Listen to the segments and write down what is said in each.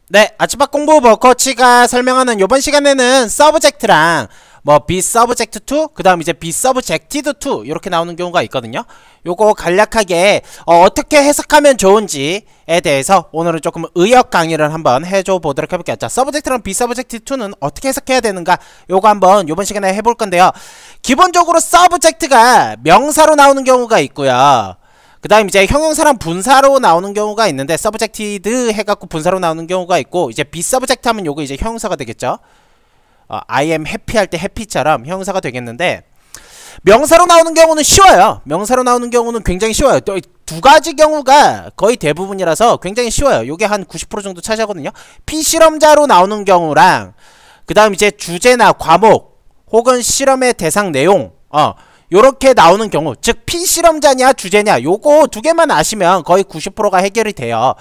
네, 아침밥 공부 버커치가 설명하는 요번 시간에는 서브젝트랑 뭐 be subject to, 그 다음 이제 be subjected to 이렇게 나오는 경우가 있거든요. 요거 간략하게 어떻게 해석하면 좋은지에 대해서 오늘은 조금 의역 강의를 한번 해줘 보도록 해볼게요. 자, subject랑 be subjected to는 어떻게 해석해야 되는가, 요거 한번 요번 시간에 해볼 건데요. 기본적으로 subject가 명사로 나오는 경우가 있고요. 그 다음 이제 형용사랑 분사로 나오는 경우가 있는데, subjected 해갖고 분사로 나오는 경우가 있고, 이제 be subject 하면 요거 이제 형용사가 되겠죠. I am happy 할 때 happy처럼 형용사가 되겠는데, 명사로 나오는 경우는 쉬워요. 명사로 나오는 경우는 굉장히 쉬워요. 또 두 가지 경우가 거의 대부분이라서 굉장히 쉬워요. 요게 한 90% 정도 차지하거든요. 피실험자로 나오는 경우랑, 그 다음 이제 주제나 과목 혹은 실험의 대상 내용, 요렇게 나오는 경우, 즉 피실험자냐 주제냐, 요거 두 개만 아시면 거의 90%가 해결이 돼요.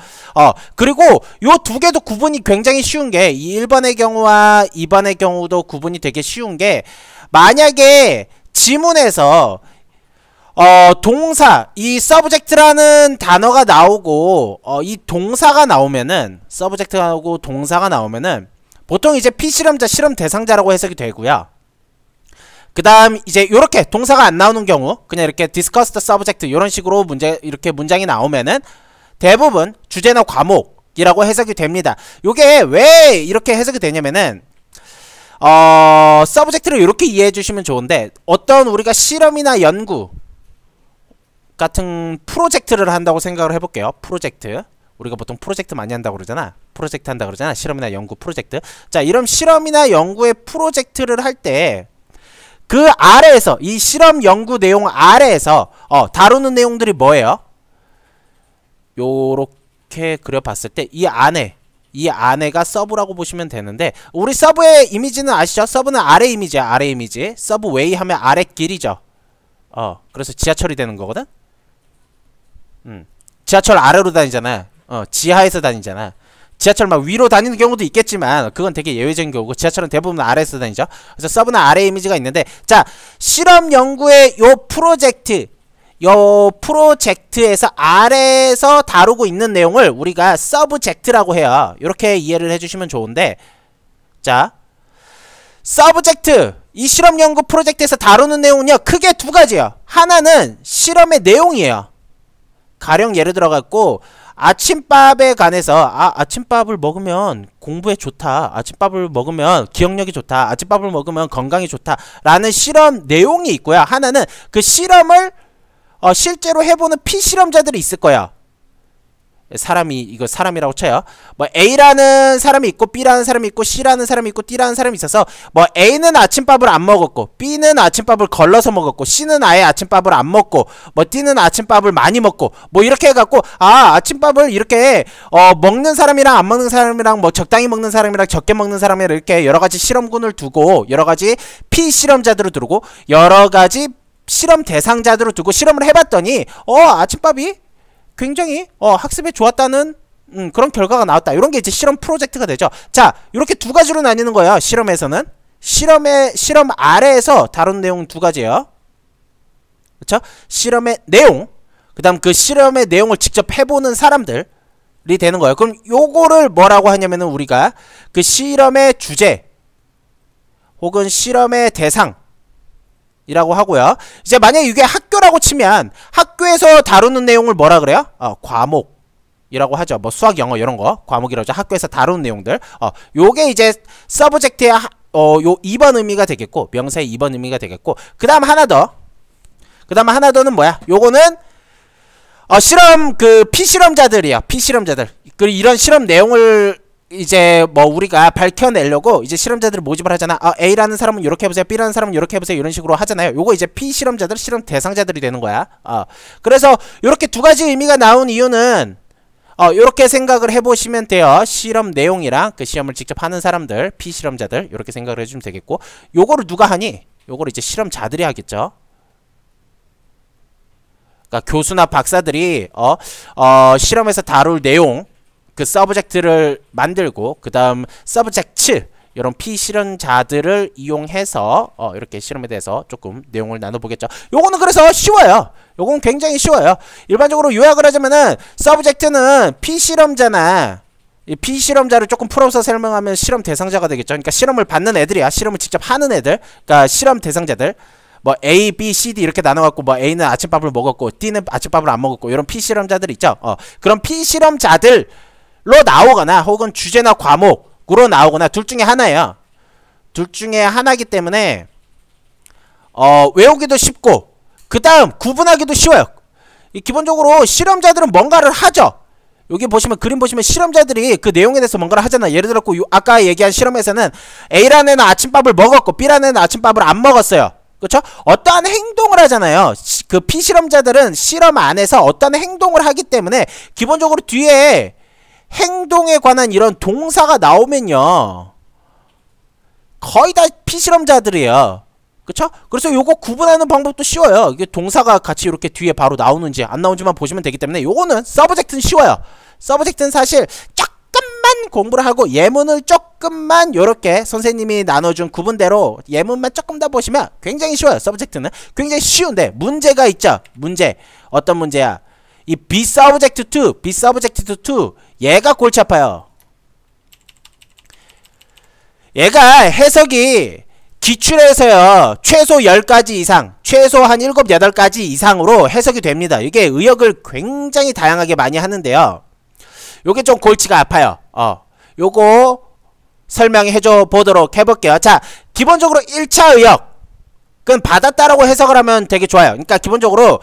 그리고 요 두 개도 구분이 굉장히 쉬운 게, 이 1번의 경우와 2번의 경우도 구분이 되게 쉬운 게, 만약에 지문에서 동사, 이 subject라는 단어가 나오고 이 동사가 나오면은, subject하고 동사가 나오면은 보통 이제 피실험자, 실험 대상자라고 해석이 되고요. 그 다음 이제 요렇게 동사가 안 나오는 경우, 그냥 이렇게 discuss the subject 이런 식으로 이렇게 문장이 나오면은 대부분 주제나 과목이라고 해석이 됩니다. 요게 왜 이렇게 해석이 되냐면은, subject를 이렇게 이해해 주시면 좋은데, 어떤 우리가 실험이나 연구 같은 프로젝트를 한다고 생각을 해볼게요. 프로젝트. 우리가 보통 프로젝트 많이 한다고 그러잖아. 프로젝트 한다고 그러잖아. 실험이나 연구 프로젝트. 자, 이런 실험이나 연구의 프로젝트를 할 때, 그 아래에서, 이 실험 연구 내용 아래에서 다루는 내용들이 뭐예요? 요렇게 그려봤을 때 이 안에가 서브라고 보시면 되는데, 우리 서브의 이미지는 아시죠? 서브는 아래 이미지야. 아래 이미지. 서브웨이 하면 아래 길이죠. 그래서 지하철이 되는 거거든. 지하철 아래로 다니잖아. 지하에서 다니잖아. 지하철 막 위로 다니는 경우도 있겠지만 그건 되게 예외적인 경우고, 지하철은 대부분 아래에서 다니죠. 그래서 서브는 아래 이미지가 있는데, 자, 실험 연구의 요 프로젝트에서 아래에서 다루고 있는 내용을 우리가 서브젝트라고 해요. 이렇게 이해를 해주시면 좋은데, 자, 서브젝트, 이 실험 연구 프로젝트에서 다루는 내용은요, 크게 두 가지예요. 하나는 실험의 내용이에요. 가령 예를 들어갖고 아침밥에 관해서, 아침밥을 먹으면 공부에 좋다, 아침밥을 먹으면 기억력이 좋다, 아침밥을 먹으면 건강이 좋다 라는 실험 내용이 있고요. 하나는 그 실험을 실제로 해보는 피실험자들이 있을 거야. 이거 사람이라고 쳐요. 뭐 A라는 사람이 있고, B라는 사람이 있고, C라는 사람이 있고, D라는 사람이 있어서, 뭐 A는 아침밥을 안 먹었고, B는 아침밥을 걸러서 먹었고, C는 아예 아침밥을 안 먹고, 뭐 D는 아침밥을 많이 먹고, 뭐 이렇게 해갖고, 아침밥을 이렇게 먹는 사람이랑 안 먹는 사람이랑, 뭐 적당히 먹는 사람이랑 적게 먹는 사람이랑, 이렇게 여러가지 실험군을 두고, 여러가지 피실험자들을 두고, 여러가지 실험 대상자들을 두고 실험을 해봤더니, 아침밥이 굉장히 학습에 좋았다는 그런 결과가 나왔다. 이런 게 이제 실험 프로젝트가 되죠. 자, 이렇게 두 가지로 나뉘는 거예요. 실험에서는 실험 아래에서 다룬 내용 두 가지예요. 그렇죠? 실험의 내용, 그 다음 그 실험의 내용을 직접 해보는 사람들이 되는 거예요. 그럼 요거를 뭐라고 하냐면은, 우리가 그 실험의 주제 혹은 실험의 대상 이라고 하고요. 이제 만약에 이게 학교라고 치면, 학교에서 다루는 내용을 뭐라 그래요? 과목이라고 하죠. 뭐 수학, 영어 이런 거 과목이라고 하죠. 학교에서 다루는 내용들. 요게 이제 서브젝트의 요 2번 의미가 되겠고, 명사의 2번 의미가 되겠고, 그 다음 하나 더는 뭐야? 요거는 실험, 피실험자들이야. 피실험자들. 이런 실험 내용을 이제 뭐 우리가 밝혀내려고 이제 실험자들을 모집을 하잖아. A라는 사람은 이렇게 해보세요, B라는 사람은 이렇게 해보세요, 이런 식으로 하잖아요. 요거 이제 피실험자들, 실험 대상자들이 되는 거야. 그래서 이렇게 두 가지 의미가 나온 이유는 요렇게 생각을 해보시면 돼요. 실험 내용이랑 그 시험을 직접 하는 사람들, 피실험자들, 요렇게 생각을 해주면 되겠고, 요거를 누가 하니? 요거를 이제 실험자들이 하겠죠. 그러니까 교수나 박사들이 실험에서 다룰 내용, 그 서브젝트를 만들고, 그 다음 서브젝트, 이런 피실험자들을 이용해서 이렇게 실험에 대해서 조금 내용을 나눠보겠죠. 요거는 그래서 쉬워요. 요건 굉장히 쉬워요. 일반적으로 요약을 하자면은, 서브젝트는 피실험자나 이 피실험자를 조금 풀어서 설명하면 실험 대상자가 되겠죠. 그러니까 실험을 받는 애들이야. 실험을 직접 하는 애들. 그러니까 실험 대상자들. 뭐 A, B, C, D 이렇게 나눠갖고 뭐 A는 아침밥을 먹었고 D는 아침밥을 안 먹었고 이런 피실험자들 있죠. 그런 피실험자들로 나오거나 혹은 주제나 과목으로 나오거나 둘 중에 하나예요. 둘 중에 하나이기 때문에 외우기도 쉽고 그 다음 구분하기도 쉬워요. 기본적으로 실험자들은 뭔가를 하죠. 여기 보시면 그림 보시면 실험자들이 그 내용에 대해서 뭔가를 하잖아. 예를 들어 아까 얘기한 실험에서는 A라는 애는 아침밥을 먹었고 B라는 애는 아침밥을 안 먹었어요. 그렇죠? 어떠한 행동을 하잖아요. 그 피실험자들은 실험 안에서 어떠한 행동을 하기 때문에 기본적으로 뒤에 행동에 관한 이런 동사가 나오면요 거의 다 피실험자들이에요. 그쵸? 그래서 요거 구분하는 방법도 쉬워요. 이게 동사가 같이 이렇게 뒤에 바로 나오는지 안 나오는지만 보시면 되기 때문에 요거는 서브젝트는 쉬워요. 서브젝트는 사실 조금만 공부를 하고 예문을 조금만 요렇게 선생님이 나눠준 구분대로 예문만 조금 더 보시면 굉장히 쉬워요. 서브젝트는 굉장히 쉬운데 문제가 있죠. 문제. 어떤 문제야? 이 be subject to, be subject to 얘가 골치 아파요. 얘가 해석이 기출에서요 최소 10가지 이상 최소 한 7, 8가지 이상으로 해석이 됩니다. 이게 의역을 굉장히 다양하게 많이 하는데요 요게 좀 골치가 아파요. 요거 설명해줘 보도록 해볼게요. 자, 기본적으로 1차 의역은 받았다라고 해석을 하면 되게 좋아요. 그러니까 기본적으로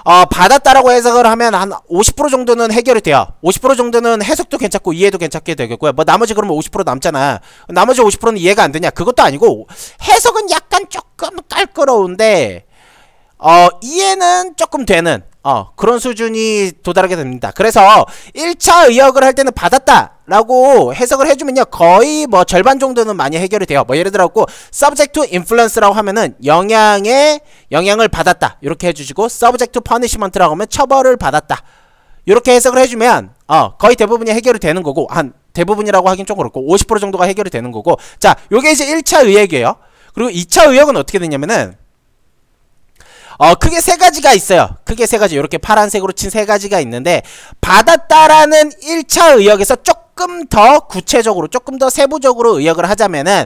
받았다라고 해석을 하면 한 50% 정도는 해결이 돼요. 50% 정도는 해석도 괜찮고 이해도 괜찮게 되겠고요. 뭐 나머지 그러면 50% 남잖아. 나머지 50%는 이해가 안 되냐? 그것도 아니고 해석은 약간 조금 깔끄러운데 이해는 조금 되는 그런 수준이 도달하게 됩니다. 그래서 1차 의역을 할 때는 받았다라고 해석을 해주면요 거의 뭐 절반 정도는 많이 해결이 돼요. 뭐 예를 들어 subject to influence라고 하면은 영향을 받았다 이렇게 해주시고 subject to punishment라고 하면 처벌을 받았다 이렇게 해석을 해주면 거의 대부분이 해결이 되는 거고 한 대부분이라고 하긴 좀 그렇고 50% 정도가 해결이 되는 거고 자 요게 이제 1차 의역이에요. 그리고 2차 의역은 어떻게 되냐면은 크게 세 가지가 있어요. 크게 세 가지. 이렇게 파란색으로 친 세 가지가 있는데 받았다라는 1차 의역에서 조금 더 구체적으로 조금 더 세부적으로 의역을 하자면은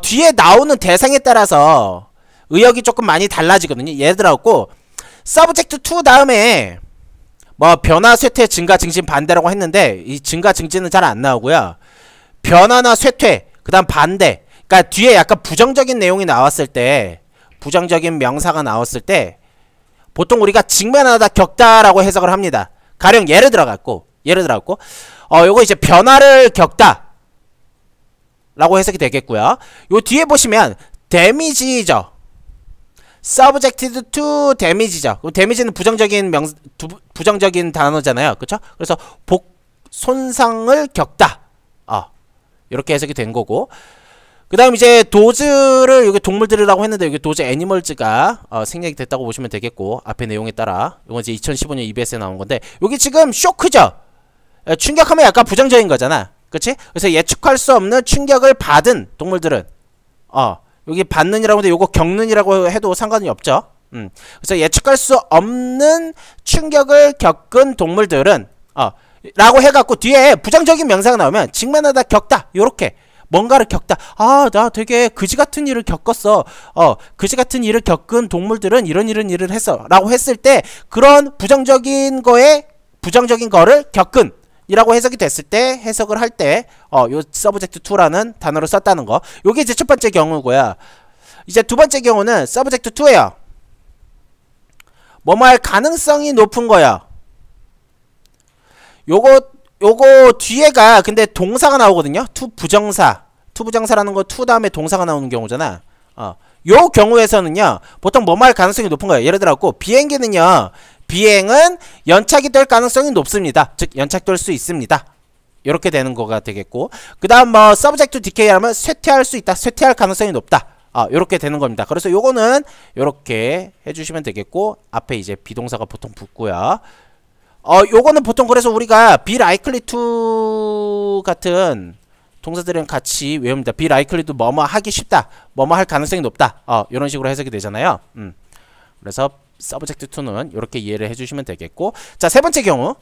뒤에 나오는 대상에 따라서 의역이 조금 많이 달라지거든요. 예를 들어 subject to 다음에 뭐 변화, 쇠퇴, 증가, 증진, 반대라고 했는데 이 증가, 증진은 잘 안 나오고요. 변화나 쇠퇴, 그 다음 반대. 그러니까 뒤에 약간 부정적인 내용이 나왔을 때 부정적인 명사가 나왔을 때 보통 우리가 직면하다 겪다라고 해석을 합니다. 가령 예를 들어갖고 요거 이제 변화를 겪다 라고 해석이 되겠고요. 요 뒤에 보시면 damage죠. subjected to damage죠. damage는 부정적인 단어잖아요. 그쵸? 그래서 손상을 겪다 이렇게 해석이 된 거고 그 다음 이제 도즈를 여기 동물들이라고 했는데 여기 도즈 애니멀즈가 생략이 됐다고 보시면 되겠고 앞에 내용에 따라 이건 이제 2015년 EBS에 나온 건데 여기 지금 쇼크죠. 충격하면 약간 부정적인 거잖아. 그치? 그래서 예측할 수 없는 충격을 받은 동물들은 여기 받는이라고 하는데 요거 겪는이라고 해도 상관이 없죠. 그래서 예측할 수 없는 충격을 겪은 동물들은 라고 해갖고 뒤에 부정적인 명사가 나오면 직면하다 겪다 요렇게 뭔가를 겪다. 나 되게 그지같은 일을 겪었어. 그지같은 일을 겪은 동물들은 이런 일을 했어. 라고 했을 때 그런 부정적인 거를 겪은 이라고 해석이 됐을 때 해석을 할 때 요 subject to라는 단어를 썼다는 거. 요게 이제 첫 번째 경우고요. 이제 두 번째 경우는 subject to예요. 뭐뭐 할 가능성이 높은 거야. 요거 뒤에가 근데 동사가 나오거든요. to 부정사라는 거 to 다음에 동사가 나오는 경우잖아. 요 경우에서는요 보통 뭐뭐 할 가능성이 높은 거예요. 예를 들어 비행기는요 비행은 연착이 될 가능성이 높습니다. 즉 연착될 수 있습니다. 이렇게 되는 거가 되겠고 그 다음 뭐 subject to decay 하면 쇠퇴할 수 있다. 쇠퇴할 가능성이 높다. 요렇게 되는 겁니다. 그래서 요거는 요렇게 해주시면 되겠고 앞에 이제 비동사가 보통 붙고요. 요거는 보통 그래서 우리가 be likely to 같은 동사들은 같이 외웁니다. be likely to 뭐뭐 하기 쉽다. 뭐뭐 할 가능성이 높다. 요런 식으로 해석이 되잖아요. 그래서 subject to는 이렇게 이해를 해주시면 되겠고 자, 세 번째 경우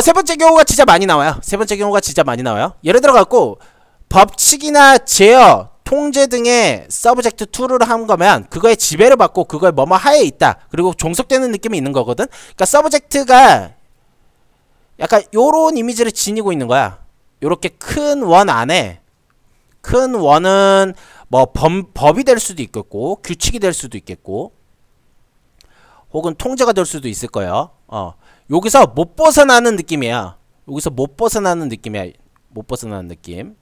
세 번째 경우가 진짜 많이 나와요. 세 번째 경우가 진짜 많이 나와요. 예를 들어 갖고 법칙이나 제어, 통제 등의 서브젝트 2를 한 거면 그거에 지배를 받고 그거에 뭐뭐 하에 있다. 그리고 종속되는 느낌이 있는 거거든. 그러니까 서브젝트가 약간 요런 이미지를 지니고 있는 거야. 요렇게 큰 원 안에, 큰 원은 뭐 법이 될 수도 있겠고 규칙이 될 수도 있겠고 혹은 통제가 될 수도 있을 거예요. 여기서 못 벗어나는 느낌이야. 여기서 못 벗어나는 느낌이야. 못 벗어나는 느낌.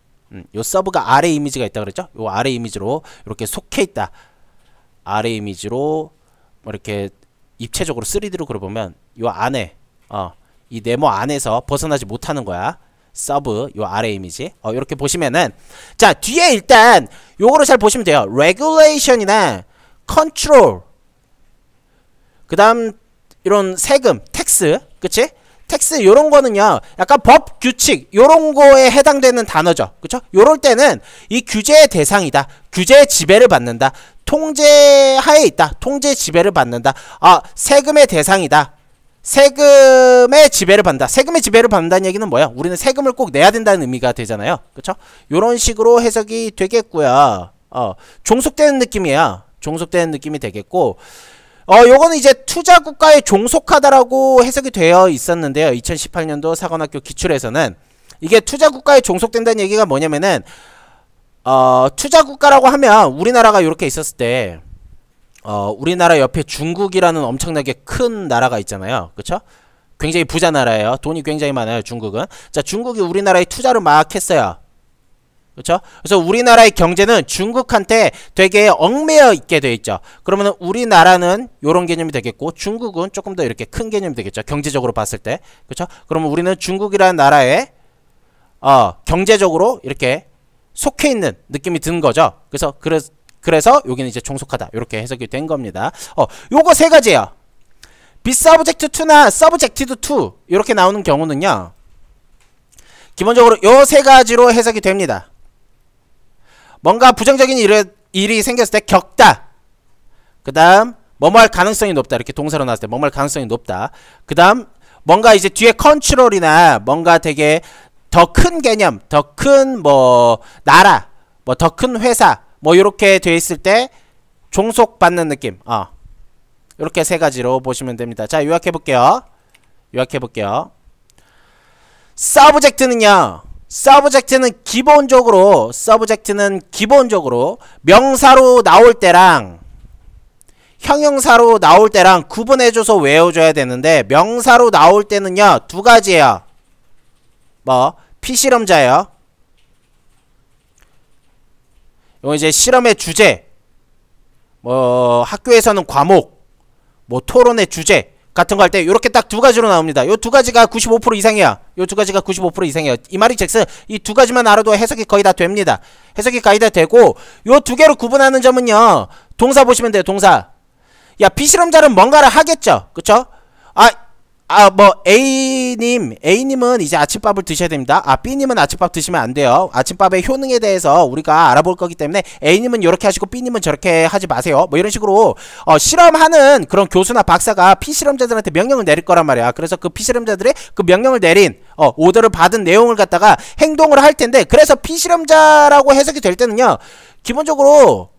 요 서브가 아래 이미지가 있다 그랬죠? 요 아래 이미지로 이렇게 속해 있다. 아래 이미지로 뭐 이렇게 입체적으로 3D로 그려보면 요 안에 이 네모 안에서 벗어나지 못하는 거야. 서브 요 아래 이미지. 이렇게 보시면은 자 뒤에 일단 요거를 잘 보시면 돼요. regulation이나 control 그 다음 이런 세금, 텍스, 그치? 텍스 요런 거는요 약간 법, 규칙 요런 거에 해당되는 단어죠. 그쵸? 요럴 때는 이 규제의 대상이다. 규제의 지배를 받는다. 통제하에 있다. 통제 지배를 받는다. 세금의 대상이다. 세금의 지배를 받는다. 세금의 지배를 받는다는 얘기는 뭐야? 우리는 세금을 꼭 내야 된다는 의미가 되잖아요. 그쵸? 요런 식으로 해석이 되겠고요. 종속되는 느낌이야. 종속되는 느낌이 되겠고 요거는 이제 투자국가에 종속하다라고 해석이 되어 있었는데요. 2018년도 사관학교 기출에서는 이게 투자국가에 종속된다는 얘기가 뭐냐면은 투자국가라고 하면 우리나라가 이렇게 있었을 때 우리나라 옆에 중국이라는 엄청나게 큰 나라가 있잖아요. 그쵸? 굉장히 부자 나라예요. 돈이 굉장히 많아요. 중국은. 자, 중국이 우리나라에 투자를 막 했어요. 그렇죠? 그래서 우리나라의 경제는 중국한테 되게 얽매여 있게 돼 있죠. 그러면 우리나라는 요런 개념이 되겠고 중국은 조금 더 이렇게 큰 개념이 되겠죠. 경제적으로 봤을 때. 그렇죠? 그러면 우리는 중국이라는 나라에 경제적으로 이렇게 속해 있는 느낌이 드는 거죠. 그래서 여기는 이제 종속하다. 이렇게 해석이 된 겁니다. 요거 세 가지예요. 비서브젝트 2나 서브젝티드 2 이렇게 나오는 경우는요. 기본적으로 요 세 가지로 해석이 됩니다. 뭔가 부정적인 일이 생겼을 때 겪다. 그 다음 뭐뭐 할 가능성이 높다. 이렇게 동사로 나왔을 때 뭐뭐 할 가능성이 높다. 그 다음 뭔가 이제 뒤에 컨트롤이나 뭔가 되게 더 큰 개념, 더 큰 뭐 나라, 뭐 더 큰 회사 뭐 이렇게 돼 있을 때 종속받는 느낌. 이렇게 세 가지로 보시면 됩니다. 자, 요약해볼게요. 서브젝트는요. 서브젝트는 기본적으로 명사로 나올 때랑 형용사로 나올 때랑 구분해줘서 외워줘야 되는데 명사로 나올 때는요 두 가지예요. 피실험자예요. 이거 이제 실험의 주제, 학교에서는 과목, 토론의 주제 같은 거 할 때 이렇게 딱 두 가지로 나옵니다. 요 두 가지가 95% 이상이야. 이 말이 즉슨 이 두 가지만 알아도 해석이 거의 다 됩니다. 해석이 거의 다 되고 요 두 개로 구분하는 점은요. 동사 보시면 돼요. 동사. 야, 비실험자는 뭔가를 하겠죠. 그쵸? A님은 이제 아침밥을 드셔야 됩니다. B님은 아침밥 드시면 안 돼요. 아침밥의 효능에 대해서 우리가 알아볼 거기 때문에 A님은 이렇게 하시고 B님은 저렇게 하지 마세요. 뭐 이런 식으로 실험하는 그런 교수나 박사가 피실험자들한테 명령을 내릴 거란 말이야. 그래서 그 피실험자들의 그 명령을 내린 오더를 받은 내용을 갖다가 행동을 할 텐데, 그래서 피실험자라고 해석이 될 때는요, 기본적으로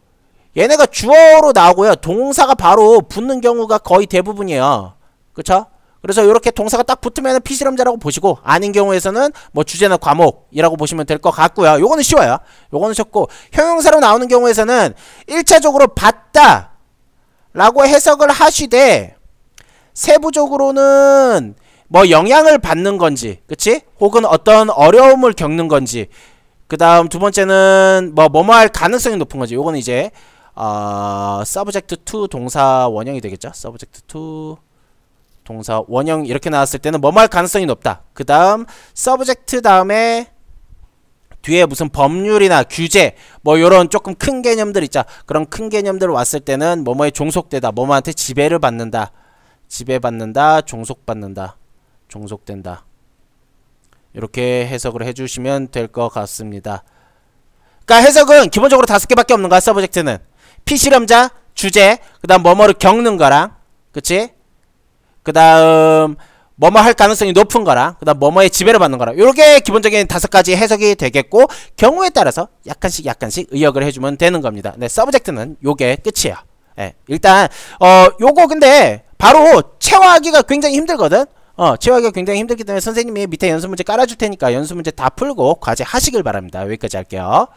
얘네가 주어로 나오고요, 동사가 바로 붙는 경우가 거의 대부분이에요. 그쵸? 그래서 이렇게 동사가 딱 붙으면 피실험자라고 보시고, 아닌 경우에서는 뭐 주제나 과목이라고 보시면 될 것 같고요. 요거는 쉬워요. 요거는 쉽고, 형용사로 나오는 경우에서는 1차적으로 봤다 라고 해석을 하시되, 세부적으로는 뭐 영향을 받는 건지, 그치? 혹은 어떤 어려움을 겪는 건지, 그 다음 두 번째는 뭐뭐 할 가능성이 높은 건지. 요거는 이제 subject to 동사 원형이 되겠죠. subject to 동사 원형 이렇게 나왔을 때는 뭐뭐 할 가능성이 높다. 그 다음 subject 다음에 뒤에 무슨 법률이나 규제 뭐 요런 조금 큰 개념들 있죠. 그런 큰 개념들 왔을 때는 뭐뭐에 종속되다, 뭐뭐한테 지배를 받는다, 지배받는다, 종속받는다, 종속된다, 이렇게 해석을 해주시면 될 것 같습니다. 그러니까 해석은 기본적으로 5개밖에 없는 거야. 서브젝트는 피실험자, 주제, 그 다음 뭐뭐를 겪는 거랑, 그치? 그 다음 뭐뭐 할 가능성이 높은 거랑 그 다음 뭐뭐의 지배를 받는 거랑 요렇게 기본적인 5가지 해석이 되겠고, 경우에 따라서 약간씩 의역을 해주면 되는 겁니다. 네, 서브젝트는 요게 끝이에요. 예, 일단 요거 근데 바로 체화하기가 굉장히 힘들거든. 체화하기가 굉장히 힘들기 때문에 선생님이 밑에 연습문제 깔아줄 테니까 연습문제 다 풀고 과제 하시길 바랍니다. 여기까지 할게요.